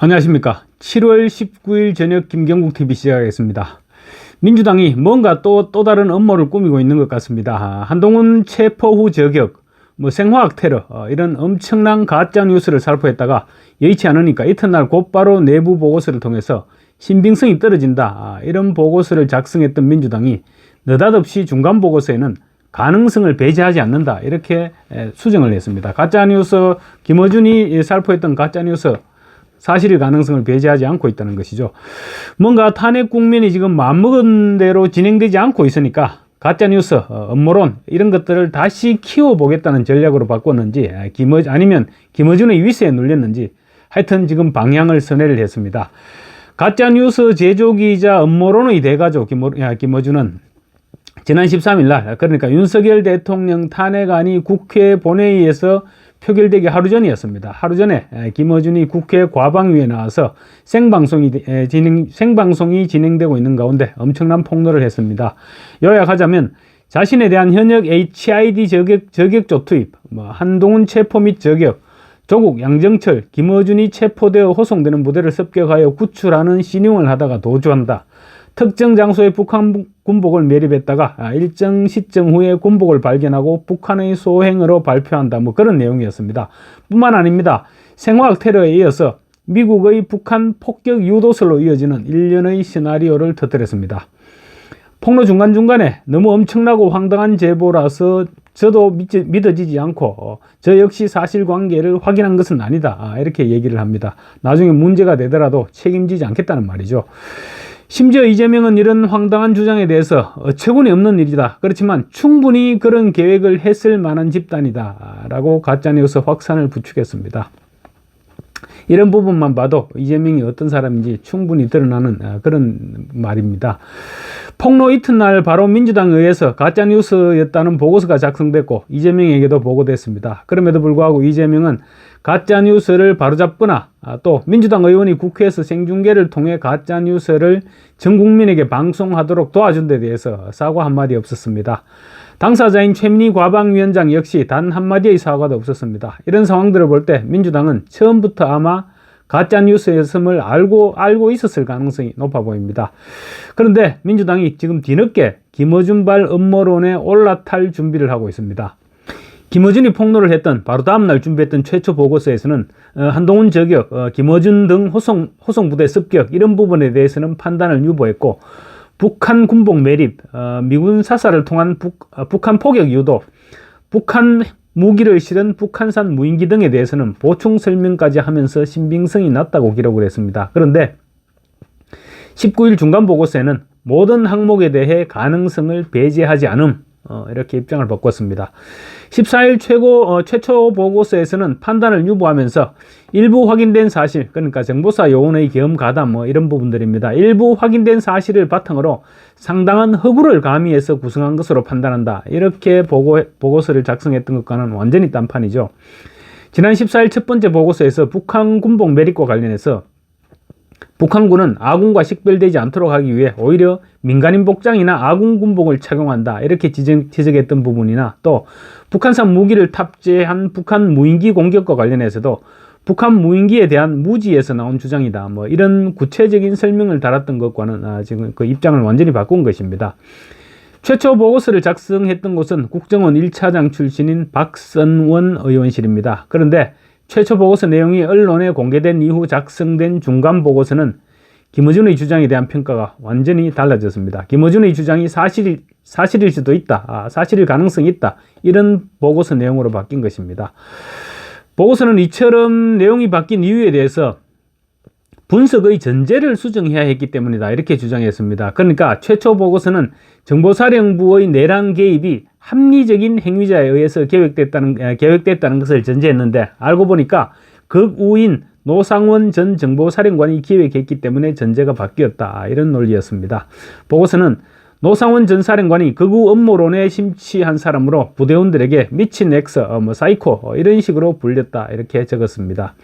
안녕하십니까. 7월 19일 저녁 김경국TV 시작하겠습니다. 민주당이 뭔가 또 다른 음모를 꾸미고 있는 것 같습니다. 한동훈 체포 후 저격, 생화학 테러, 이런 엄청난 가짜 뉴스를 살포했다가 여의치 않으니까 이튿날 곧바로 내부 보고서를 통해서 신빙성이 떨어진다, 이런 보고서를 작성했던 민주당이 느닷없이 중간 보고서에는 가능성을 배제하지 않는다, 이렇게 수정을 했습니다. 가짜 뉴스, 김어준이 살포했던 가짜 뉴스 사실일 가능성을 배제하지 않고 있다는 것이죠. 뭔가 탄핵 국면이 지금 마음먹은 대로 진행되지 않고 있으니까 가짜뉴스, 음모론 이런 것들을 다시 키워보겠다는 전략으로 바꿨는지, 아니면 김어준의 위세에 눌렸는지, 하여튼 지금 방향을 선회를 했습니다. 가짜뉴스 제조기이자 음모론의 대가죠. 김어준은 지난 13일 날, 그러니까 윤석열 대통령 탄핵안이 국회 본회의에서 표결되기 하루 전이었습니다. 하루 전에 김어준이 국회 과방위에 나와서 생방송이 진행되고 있는 가운데 엄청난 폭로를 했습니다. 요약하자면 자신에 대한 현역 HID 저격조 투입, 한동훈 체포 및 저격, 조국, 양정철, 김어준이 체포되어 호송되는 부대를 습격하여 구출하는 신용을 하다가 도주한다. 특정 장소에 북한 군복을 매립했다가 일정 시점 후에 군복을 발견하고 북한의 소행으로 발표한다. 그런 내용이었습니다. 뿐만 아닙니다. 생화학 테러에 이어서 미국의 북한 폭격 유도설로 이어지는 일련의 시나리오를 터뜨렸습니다. 폭로 중간중간에 너무 엄청나고 황당한 제보라서 저도 믿어지지 않고 저 역시 사실관계를 확인한 것은 아니다, 이렇게 얘기를 합니다. 나중에 문제가 되더라도 책임지지 않겠다는 말이죠. 심지어 이재명은 이런 황당한 주장에 대해서 어처구니 없는 일이다, 그렇지만 충분히 그런 계획을 했을 만한 집단이다 라고 가짜뉴스 확산을 부추겼습니다. 이런 부분만 봐도 이재명이 어떤 사람인지 충분히 드러나는 그런 말입니다. 폭로 이튿날 바로 민주당에 의해서 가짜뉴스였다는 보고서가 작성됐고 이재명에게도 보고됐습니다. 그럼에도 불구하고 이재명은 가짜뉴스를 바로잡거나 또 민주당 의원이 국회에서 생중계를 통해 가짜뉴스를 전 국민에게 방송하도록 도와준 데 대해서 사과 한마디 없었습니다. 당사자인 최민희 과방위원장 역시 단 한마디의 사과도 없었습니다. 이런 상황들을 볼 때 민주당은 처음부터 아마 가짜뉴스였음을 알고 있었을 가능성이 높아 보입니다. 그런데 민주당이 지금 뒤늦게 김어준발 음모론에 올라탈 준비를 하고 있습니다. 김어준이 폭로를 했던 바로 다음날 준비했던 최초 보고서에서는 한동훈 저격, 김어준 등 호송부대 습격 이런 부분에 대해서는 판단을 유보했고, 북한 군복 매립, 미군 사살을 통한 북한 포격 유도, 북한 무기를 실은 북한산 무인기 등에 대해서는 보충 설명까지 하면서 신빙성이 낮다고 기록을 했습니다. 그런데 19일 중간 보고서에는 모든 항목에 대해 가능성을 배제하지 않음, 이렇게 입장을 바꿨습니다. 14일 최초 보고서에서는 판단을 유보하면서 일부 확인된 사실, 그러니까 정보사 요원의 겸가담 이런 부분들입니다. 일부 확인된 사실을 바탕으로 상당한 허구를 가미해서 구성한 것으로 판단한다, 이렇게 보고서를 작성했던 것과는 완전히 딴판이죠. 지난 14일 첫 번째 보고서에서 북한 군복 매립과 관련해서 북한군은 아군과 식별되지 않도록 하기 위해 오히려 민간인 복장이나 아군 군복을 착용한다, 이렇게 지적했던 부분이나 또 북한산 무기를 탑재한 북한 무인기 공격과 관련해서도 북한 무인기에 대한 무지에서 나온 주장이다, 이런 구체적인 설명을 달았던 것과는 지금 그 입장을 완전히 바꾼 것입니다. 최초 보고서를 작성했던 곳은 국정원 1차장 출신인 박선원 의원실입니다. 그런데 최초 보고서 내용이 언론에 공개된 이후 작성된 중간 보고서는 김어준의 주장에 대한 평가가 완전히 달라졌습니다. 김어준의 주장이 사실일 수도 있다, 사실일 가능성이 있다, 이런 보고서 내용으로 바뀐 것입니다. 보고서는 이처럼 내용이 바뀐 이유에 대해서 분석의 전제를 수정해야 했기 때문이다, 이렇게 주장했습니다. 그러니까 최초 보고서는 정보사령부의 내란 개입이 합리적인 행위자에 의해서 계획됐다는 것을 전제했는데, 알고 보니까 극우인 노상원 전 정보사령관이 기획했기 때문에 전제가 바뀌었다, 이런 논리였습니다. 보고서는 노상원 전 사령관이 극우 음모론에 심취한 사람으로 부대원들에게 미친 엑서, 사이코 이런 식으로 불렸다, 이렇게 적었습니다.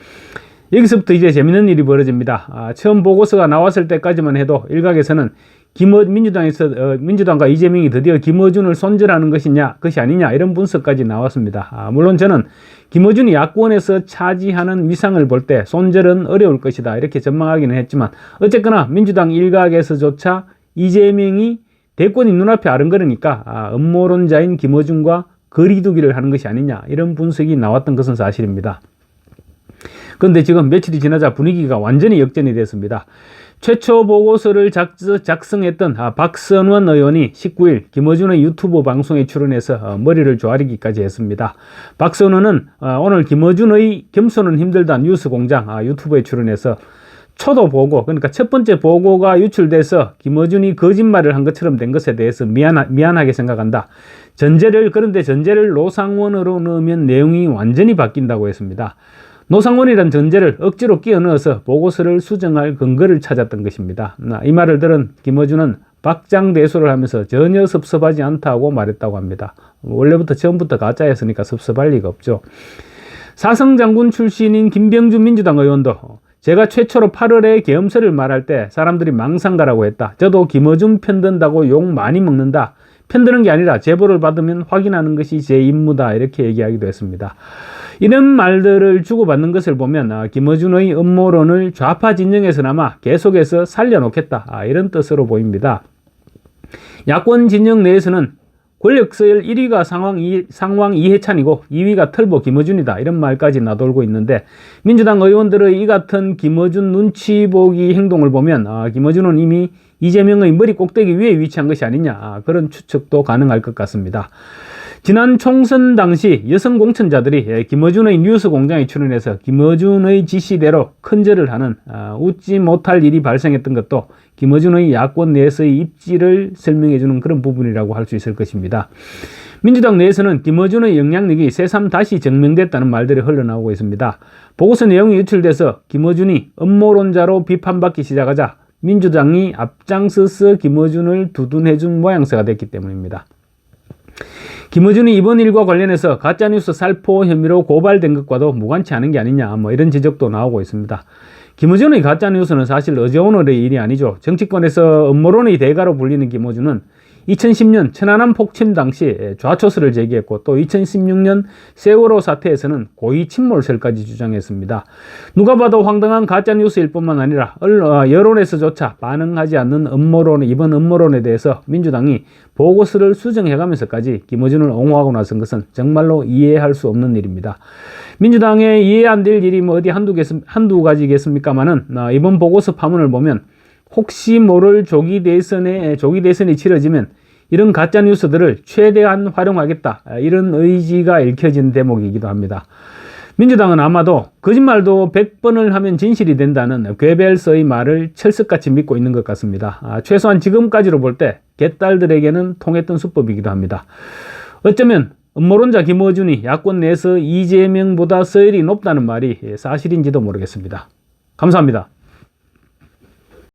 여기서부터 이제 재밌는 일이 벌어집니다. 처음 보고서가 나왔을 때까지만 해도 일각에서는 민주당과 이재명이 드디어 김어준을 손절하는 것이 아니냐 이런 분석까지 나왔습니다. 물론 저는 김어준이 야권에서 차지하는 위상을 볼 때 손절은 어려울 것이다 이렇게 전망하기는 했지만 어쨌거나 민주당 일각에서조차 이재명이 대권이 눈앞에 아른거리니까 음모론자인 김어준과 거리두기를 하는 것이 아니냐 이런 분석이 나왔던 것은 사실입니다. 그런데 지금 며칠이 지나자 분위기가 완전히 역전이 됐습니다. 최초 보고서를 작성했던 박선원 의원이 19일 김어준의 유튜브 방송에 출연해서 머리를 조아리기까지 했습니다. 박선원은 오늘 김어준의 겸손은 힘들다 뉴스공장 유튜브에 출연해서 초도 보고, 그러니까 첫 번째 보고가 유출돼서 김어준이 거짓말을 한 것처럼 된 것에 대해서 미안하게 생각한다. 그런데 전제를 노상원으로 넣으면 내용이 완전히 바뀐다고 했습니다. 노상원이란 전제를 억지로 끼워 넣어서 보고서를 수정할 근거를 찾았던 것입니다. 이 말을 들은 김어준은 박장대소를 하면서 전혀 섭섭하지 않다고 말했다고 합니다. 원래부터 처음부터 가짜였으니까 섭섭할 리가 없죠. 사성장군 출신인 김병준 민주당 의원도 제가 최초로 8월에 계엄설을 말할 때 사람들이 망상가라고 했다. 저도 김어준 편든다고 욕 많이 먹는다. 편드는 게 아니라 제보를 받으면 확인하는 것이 제 임무다 이렇게 얘기하기도 했습니다. 이런 말들을 주고받는 것을 보면 김어준의 음모론을 좌파 진영에서나마 계속해서 살려놓겠다 이런 뜻으로 보입니다. 야권 진영 내에서는 권력서열 1위가 상황 이해찬이고 2위가 털보 김어준이다 이런 말까지 나돌고 있는데 민주당 의원들의 이 같은 김어준 눈치 보기 행동을 보면 김어준은 이미 이재명의 머리 꼭대기 위에 위치한 것이 아니냐 그런 추측도 가능할 것 같습니다. 지난 총선 당시 여성 공천자들이 김어준의 뉴스 공장에 출연해서 김어준의 지시대로 큰절을 하는 웃지 못할 일이 발생했던 것도 김어준의 야권 내에서의 입지를 설명해주는 그런 부분이라고 할 수 있을 것입니다. 민주당 내에서는 김어준의 영향력이 새삼 다시 증명됐다는 말들이 흘러나오고 있습니다. 보고서 내용이 유출돼서 김어준이 음모론자로 비판받기 시작하자 민주당이 앞장서서 김어준을 두둔해준 모양새가 됐기 때문입니다. 김어준이 이번 일과 관련해서 가짜뉴스 살포 혐의로 고발된 것과도 무관치 않은 게 아니냐 이런 지적도 나오고 있습니다. 김어준의 가짜뉴스는 사실 어제 오늘의 일이 아니죠. 정치권에서 음모론의 대가로 불리는 김어준은 2010년 천안함 폭침 당시 좌초설을 제기했고 또 2016년 세월호 사태에서는 고의 침몰설까지 주장했습니다. 누가 봐도 황당한 가짜뉴스일 뿐만 아니라 여론에서조차 반응하지 않는 이번 음모론에 대해서 민주당이 보고서를 수정해가면서까지 김어준을 옹호하고 나선 것은 정말로 이해할 수 없는 일입니다. 민주당에 이해 안 될 일이 어디 한두 가지겠습니까마는 이번 보고서 파문을 보면 혹시 모를 조기 대선이 치러지면 이런 가짜 뉴스들을 최대한 활용하겠다 이런 의지가 읽혀진 대목이기도 합니다. 민주당은 아마도 거짓말도 100번을 하면 진실이 된다는 괴벨서의 말을 철석같이 믿고 있는 것 같습니다. 최소한 지금까지로 볼 때 개딸들에게는 통했던 수법이기도 합니다. 어쩌면 음모론자 김어준이 야권 내에서 이재명보다 서열이 높다는 말이 사실인지도 모르겠습니다. 감사합니다.